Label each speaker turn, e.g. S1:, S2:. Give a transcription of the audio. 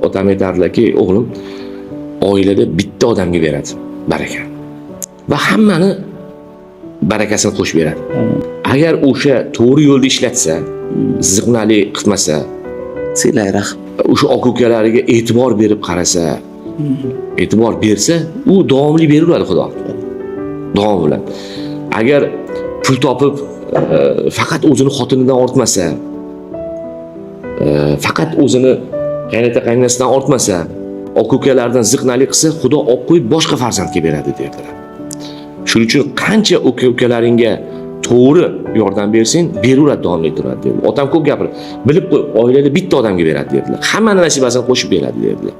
S1: otam aytardilarki, o'g'lim, oilada bitta odamga beradi baraka. Va hammani barakasini qo'shib beradi. Agar o'sha to'g'ri yo'lda ishlatsa, ziqnalik qilmasa,
S2: Sizlar
S1: o'sha aka ukalariga e'tibor berib qarasa, e'tibor bersa, u davomli beraveradi Xudo. Davom bilan. Agar pul topib faqat o'zini xotinidan ortmasa, faqat o'zini qaynota qaynonasidan ortmasa, aka ukalardan ziqnalik qilsa, Xudo olib qo'yib boshqa farzandga beradi derdilar. Shuning uchun qancha aka ukalaringga to'g'ri yordam bersang, beraveradi, davom ettiradi dedi. Otam ko'p gapirdi. Bilib qo'y, oilada bitta odamga beradi dedilar. Hamma nasibasini qo'shib beradi dedilar.